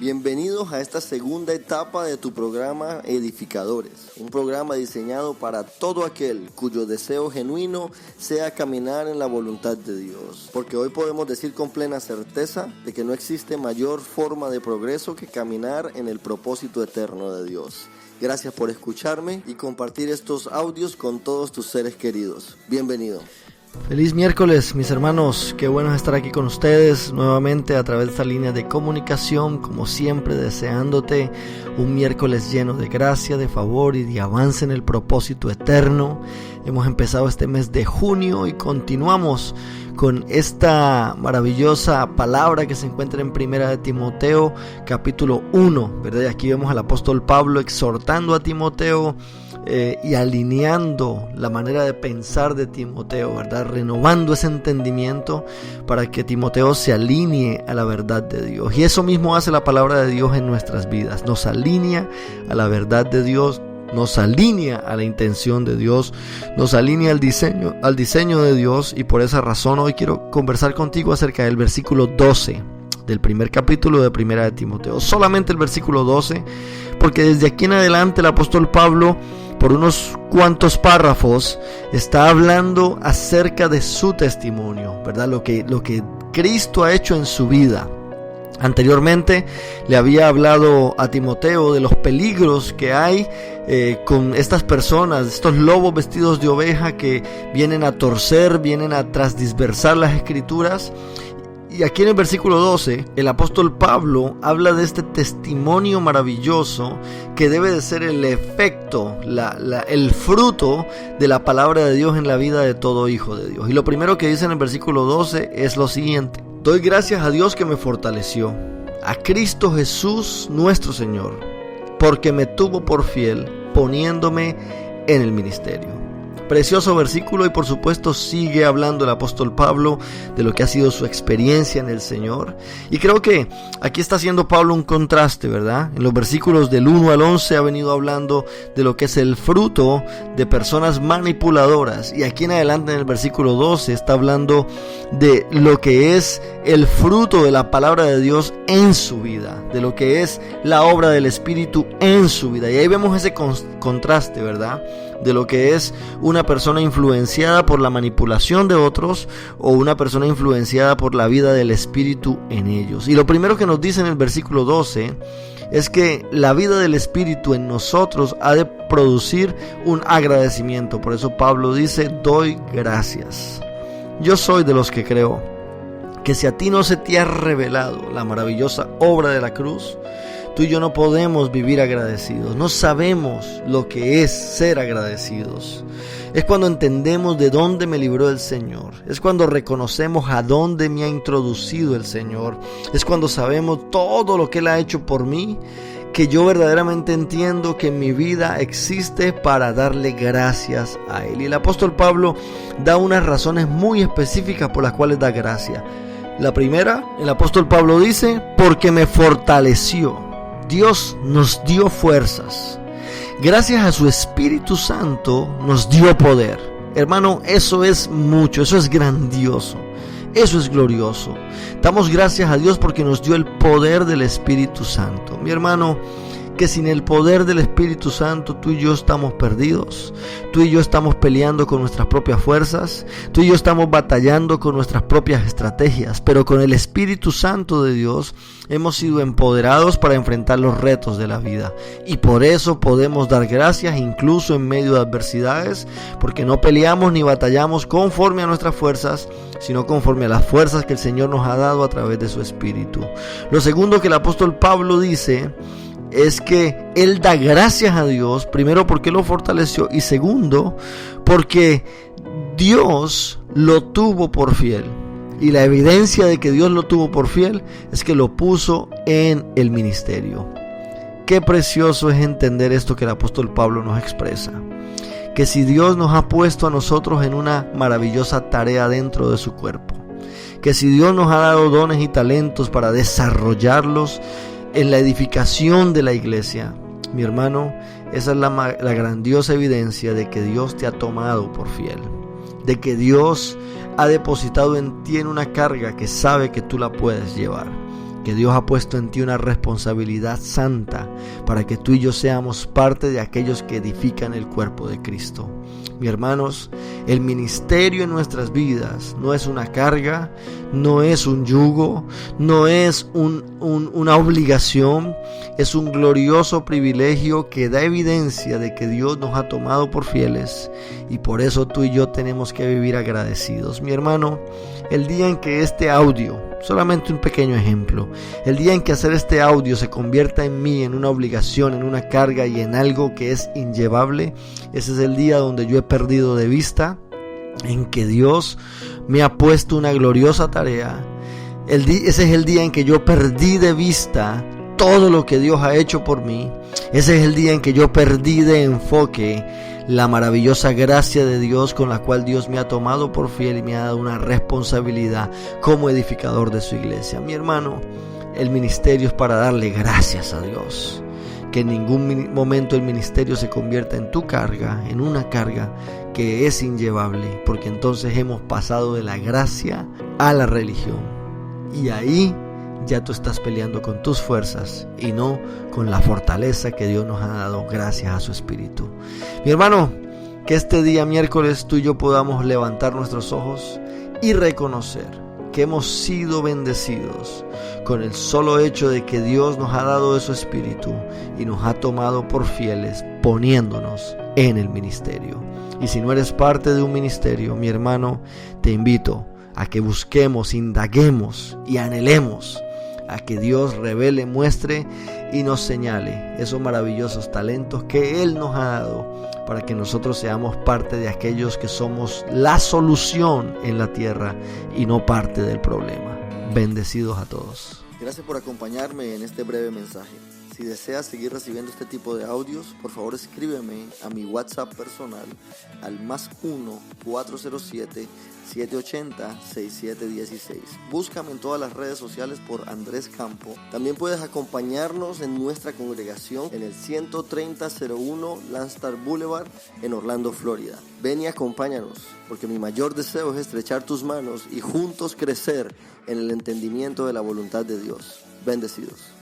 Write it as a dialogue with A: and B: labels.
A: Bienvenidos a esta segunda etapa de tu programa Edificadores, un programa diseñado para todo aquel cuyo deseo genuino sea caminar en la voluntad de Dios, porque hoy podemos decir con plena certeza de que no existe mayor forma de progreso que caminar en el propósito eterno de Dios. Gracias por escucharme y compartir estos audios con todos tus seres queridos. Bienvenido.
B: Feliz miércoles, mis hermanos, qué bueno estar aquí con ustedes nuevamente a través de esta línea de comunicación, como siempre deseándote un miércoles lleno de gracia, de favor y de avance en el propósito eterno. Hemos empezado este mes de junio y continuamos con esta maravillosa palabra que se encuentra en Primera de Timoteo capítulo 1, ¿verdad? Y aquí vemos al apóstol Pablo exhortando a Timoteo y alineando la manera de pensar de Timoteo, ¿verdad? Renovando ese entendimiento para que Timoteo se alinee a la verdad de Dios. Y eso mismo hace la palabra de Dios en nuestras vidas. Nos alinea a la verdad de Dios, nos alinea a la intención de Dios, nos alinea al diseño de Dios. Y por esa razón hoy quiero conversar contigo acerca del versículo 12 del primer capítulo de Primera de Timoteo. Solamente el versículo 12, porque desde aquí en adelante el apóstol Pablo, por unos cuantos párrafos, está hablando acerca de su testimonio, ¿verdad? Lo que Cristo ha hecho en su vida. Anteriormente le había hablado a Timoteo de los peligros que hay con estas personas, estos lobos vestidos de oveja que vienen a torcer, vienen a transdisversar las escrituras. Y aquí en el versículo 12, el apóstol Pablo habla de este testimonio maravilloso que debe de ser el efecto, el fruto de la palabra de Dios en la vida de todo hijo de Dios. Y lo primero que dice en el versículo 12 es lo siguiente: doy gracias a Dios que me fortaleció, a Cristo Jesús nuestro Señor, porque me tuvo por fiel, poniéndome en el ministerio. Precioso versículo, y por supuesto sigue hablando el apóstol Pablo de lo que ha sido su experiencia en el Señor. Y creo que aquí está haciendo Pablo un contraste, ¿verdad? En los versículos del 1 al 11 ha venido hablando de lo que es el fruto de personas manipuladoras. Y aquí en adelante en el versículo 12 está hablando de lo que es el fruto de la palabra de Dios en su vida, de lo que es la obra del Espíritu en su vida. Y ahí vemos ese contraste, ¿verdad? De lo que es una persona influenciada por la manipulación de otros o una persona influenciada por la vida del Espíritu en ellos. Y lo primero que nos dice en el versículo 12 es que la vida del Espíritu en nosotros ha de producir un agradecimiento. Por eso Pablo dice: doy gracias. Yo soy de los que creo que si a ti no se te ha revelado la maravillosa obra de la cruz, tú y yo no podemos vivir agradecidos. No sabemos lo que es ser agradecidos. Es cuando entendemos de dónde me libró el Señor. Es cuando reconocemos a dónde me ha introducido el Señor. Es cuando sabemos todo lo que Él ha hecho por mí, que yo verdaderamente entiendo que mi vida existe para darle gracias a Él. Y el apóstol Pablo da unas razones muy específicas por las cuales da gracia. La primera, el apóstol Pablo dice: porque me fortaleció. Dios nos dio fuerzas. Gracias a su Espíritu Santo nos dio poder. Hermano, eso es mucho, eso es grandioso, eso es glorioso. Damos gracias a Dios porque nos dio el poder del Espíritu Santo. Mi hermano, que sin el poder del Espíritu Santo tú y yo estamos perdidos. Tú y yo estamos peleando con nuestras propias fuerzas. Tú y yo estamos batallando con nuestras propias estrategias. Pero con el Espíritu Santo de Dios hemos sido empoderados para enfrentar los retos de la vida. Y por eso podemos dar gracias incluso en medio de adversidades, porque no peleamos ni batallamos conforme a nuestras fuerzas, sino conforme a las fuerzas que el Señor nos ha dado a través de su Espíritu. Lo segundo que el apóstol Pablo dice es que él da gracias a Dios, primero porque lo fortaleció y segundo porque Dios lo tuvo por fiel. Y la evidencia de que Dios lo tuvo por fiel es que lo puso en el ministerio. Qué precioso es entender esto que el apóstol Pablo nos expresa: que si Dios nos ha puesto a nosotros en una maravillosa tarea dentro de su cuerpo, que si Dios nos ha dado dones y talentos para desarrollarlos en la edificación de la iglesia, mi hermano, esa es la grandiosa evidencia de que Dios te ha tomado por fiel, de que Dios ha depositado en ti una carga que sabe que tú la puedes llevar, porque Dios ha puesto en ti una responsabilidad santa para que tú y yo seamos parte de aquellos que edifican el cuerpo de Cristo. Mis hermanos, el ministerio en nuestras vidas no es una carga, no es un yugo, no es una obligación, es un glorioso privilegio que da evidencia de que Dios nos ha tomado por fieles, y por eso tú y yo tenemos que vivir agradecidos. Mi hermano, el día en que este audio, solamente un pequeño ejemplo, el día en que hacer este audio se convierta en mí, en una obligación, en una carga y en algo que es inllevable, ese es el día donde yo he perdido de vista en que Dios me ha puesto una gloriosa tarea. Ese es el día en que yo perdí de vista todo lo que Dios ha hecho por mí. Ese es el día en que yo perdí de enfoque la maravillosa gracia de Dios con la cual Dios me ha tomado por fiel y me ha dado una responsabilidad como edificador de su iglesia. Mi hermano, el ministerio es para darle gracias a Dios. Que en ningún momento el ministerio se convierta en tu carga, en una carga que es inllevable, porque entonces hemos pasado de la gracia a la religión. Y ahí ya tú estás peleando con tus fuerzas y no con la fortaleza que Dios nos ha dado gracias a su Espíritu. Mi hermano, que este día miércoles tú y yo podamos levantar nuestros ojos y reconocer que hemos sido bendecidos con el solo hecho de que Dios nos ha dado de su Espíritu y nos ha tomado por fieles poniéndonos en el ministerio. Y si no eres parte de un ministerio, mi hermano, te invito a que busquemos, indaguemos y anhelemos a que Dios revele, muestre y nos señale esos maravillosos talentos que Él nos ha dado para que nosotros seamos parte de aquellos que somos la solución en la tierra y no parte del problema. Bendecidos a todos.
A: Gracias por acompañarme en este breve mensaje. Si deseas seguir recibiendo este tipo de audios, por favor escríbeme a mi WhatsApp personal al +1 407 780 6716. Búscame en todas las redes sociales por Andrés Campo. También puedes acompañarnos en nuestra congregación en el 13001 Landstar Boulevard en Orlando, Florida. Ven y acompáñanos, porque mi mayor deseo es estrechar tus manos y juntos crecer en el entendimiento de la voluntad de Dios. Bendecidos.